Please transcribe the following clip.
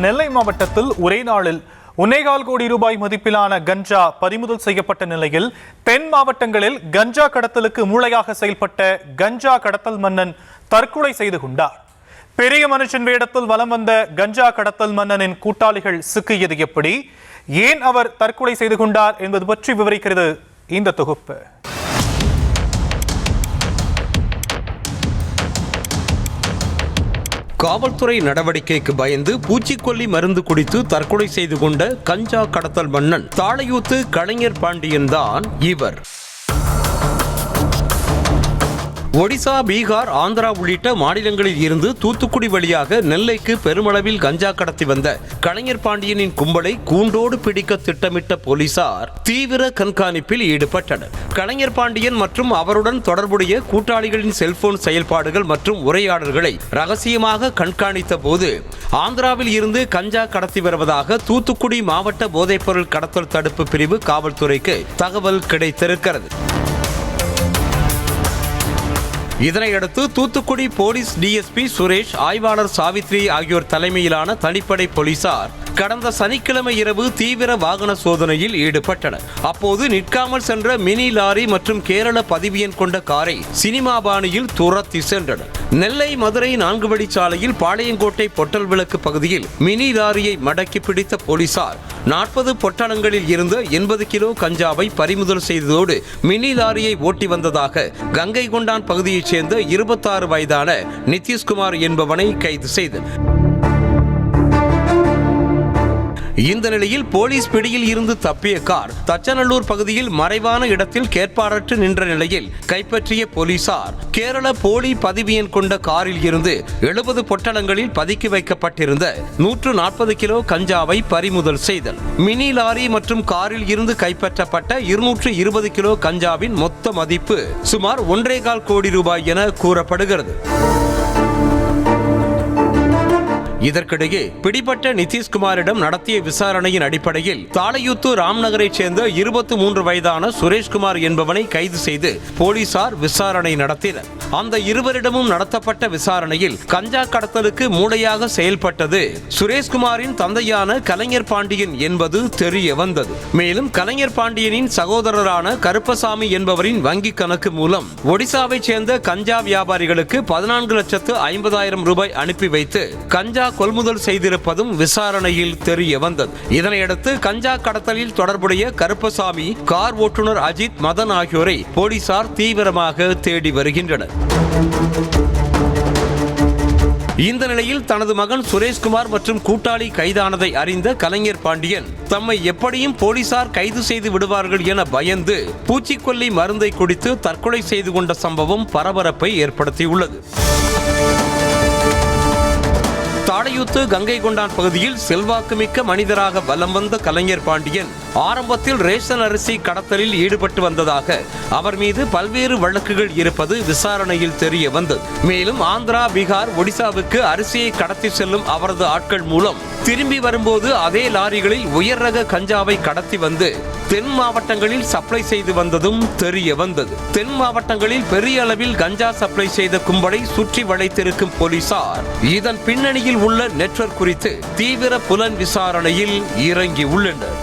நெல்லை மாவட்டத்தில் ஒரே நாளில் 1.25 கோடி ரூபாய் மதிப்பிலான கஞ்சா பறிமுதல் செய்யப்பட்ட நிலையில் தென் மாவட்டங்களில் கஞ்சா கடத்தலுக்கு மூளையாக செயல்பட்ட கஞ்சா கடத்தல் மன்னன் தற்கொலை செய்து கொண்டார். பெரிய மனுஷன் வேடத்தில் வலம் வந்த கஞ்சா கடத்தல் மன்னனின் கூட்டாளிகள் சிக்கியது எப்படி, ஏன் அவர் தற்கொலை செய்து கொண்டார் என்பது பற்றி விவரிக்கிறது இந்த தொகுப்பு. காவல்துறை நடவடிக்கைக்கு பயந்து பூச்சிக்கொல்லி மருந்து குடித்து தற்கொலை செய்து கொண்ட கஞ்சா கடத்தல் மன்னன் தாளையூத்து கலைஞர் பாண்டியன் தான் இவர். ஒடிசா, பீகார், ஆந்திரா உள்ளிட்ட மாநிலங்களில் இருந்து தூத்துக்குடி வழியாக நெல்லைக்கு பெருமளவில் கஞ்சா கடத்தி வந்த கலைஞர் பாண்டியனின் கும்பலை கூண்டோடு பிடிக்க திட்டமிட்ட போலீசார் தீவிர கண்காணிப்பில் ஈடுபட்டனர். கலைஞர் பாண்டியன் மற்றும் அவருடன் தொடர்புடைய கூட்டாளிகளின் செல்போன் செயல்பாடுகள் மற்றும் உரையாடல்களை ரகசியமாக கண்காணித்த போது ஆந்திராவில் இருந்து கஞ்சா கடத்தி வருவதாக தூத்துக்குடி மாவட்ட போதைப்பொருள் கடத்தல் தடுப்பு பிரிவு காவல்துறைக்கு தகவல் கிடைத்திருக்கிறது. இதனையடுத்து தூத்துக்குடி போலீஸ் டிஎஸ்பி சுரேஷ், ஆய்வாளர் சாவித்ரி ஆகியோர் தலைமையிலான தனிப்படை போலீசார் கடந்த சனிக்கிழமை இரவு தீவிர வாகன சோதனையில் ஈடுபட்டனர். அப்போது நிற்காமல் சென்ற மினி லாரி மற்றும் கேரள பதிவு எண் கொண்ட காரை சினிமா பாணியில் துரத்தி சென்றனர். நெல்லை மதுரை 4 வழிச்சாலையில் பாளையங்கோட்டை பொட்டல் விளக்கு பகுதியில் மினி லாரியை மடக்கி பிடித்த போலீசார் 40 பொட்டலங்களில் இருந்து 80 கிலோ கஞ்சாவை பறிமுதல் செய்ததோடு மினி லாரியை ஓட்டி வந்ததாக கங்கை கொண்டான் பகுதியைச் சேர்ந்த 26 வயதான நிதிஷ்குமார் என்பவனை கைது செய்தனர். இந்த நிலையில் போலீஸ் பிடியில் இருந்து தப்பிய கார் தச்சநல்லூர் பகுதியில் மறைவான இடத்தில் கேட்பாரற்று நின்ற நிலையில் கைப்பற்றிய போலீசார் கேரள போலி பதிவு எண் கொண்ட காரில் இருந்து 70 பொட்டலங்களில் பதுக்கி வைக்கப்பட்டிருந்த 140 கிலோ கஞ்சாவை பறிமுதல் செய்தனர். மினி லாரி மற்றும் காரில் இருந்து கைப்பற்றப்பட்ட 220 கிலோ கஞ்சாவின் மொத்த மதிப்பு சுமார் 1.25 கோடி ரூபாய் என கூறப்படுகிறது. இதற்கிடையே பிடிபட்ட நிதிஷ்குமாரிடம் நடத்திய விசாரணையின் அடிப்படையில் தாளையூத்து ராம்நகரைச் சேர்ந்த 23 வயதான சுரேஷ்குமார் என்பவனை கைது செய்து போலீசார் விசாரணை நடத்தினர். அந்த இருவரிடமும் நடத்தப்பட்ட விசாரணையில் கஞ்சா கடத்தலுக்கு மூளையாக செயல்பட்டது சுரேஷ்குமாரின் தந்தையான கலைஞர் பாண்டியன் என்பது தெரிய வந்தது. மேலும் கலைஞர் பாண்டியனின் சகோதரரான கருப்பசாமி என்பவரின் வங்கி கணக்கு மூலம் ஒடிசாவைச் சேர்ந்த கஞ்சா வியாபாரிகளுக்கு 14,50,000 ரூபாய் அனுப்பி வைத்து கஞ்சா கொள்முதல் செய்திருப்பதும் விசாரணையில் தெரிய வந்தது. இதனையடுத்து கஞ்சா கடத்தலில் தொடர்புடைய கருப்பசாமி, கார் ஓட்டுநர் அஜித், மதன் ஆகியோரை போலீசார் தீவிரமாக தேடி வருகின்றனர். இந்த நிலையில் தனது மகன் சுரேஷ்குமார் மற்றும் கூட்டாளி கைதானதை அறிந்த கலைஞர் பாண்டியன் தம்மை எப்படியும் போலீசார் கைது செய்து விடுவார்கள் என பயந்து பூச்சிக்கொல்லி மருந்தை குடித்து தற்கொலை செய்து கொண்ட சம்பவம் பரபரப்பை ஏற்படுத்தியுள்ளது. தாளையூத்து கங்கை கொண்டான் பகுதியில் செல்வாக்குமிக்க மனிதராக வலம் வந்த கலைஞர் பாண்டியன் ஆரம்பத்தில் ரேஷன் அரிசி கடத்தலில் ஈடுபட்டு வந்ததாக அவர் மீது பல்வேறு வழக்குகள் இருப்பது விசாரணையில் தெரிய வந்தது. மேலும் ஆந்திரா, பீகார், ஒடிசாவுக்கு அரிசியை கடத்தி செல்லும் அவரது ஆட்கள் மூலம் திரும்பி வரும்போது அதே லாரிகளில் உயர் ரக கஞ்சாவை கடத்தி வந்து தென் மாவட்டங்களில் சப்ளை செய்து வந்ததும் தெரிய வந்தது. தென் மாவட்டங்களில் பெரிய அளவில் கஞ்சா சப்ளை செய்த கும்பலை சுற்றி வளைத்திருக்கும் போலீசார் இதன் பின்னணியில் உள்ள நெட்வொர்க் குறித்து தீவிர புலன் விசாரணையில் இறங்கி உள்ளனர்.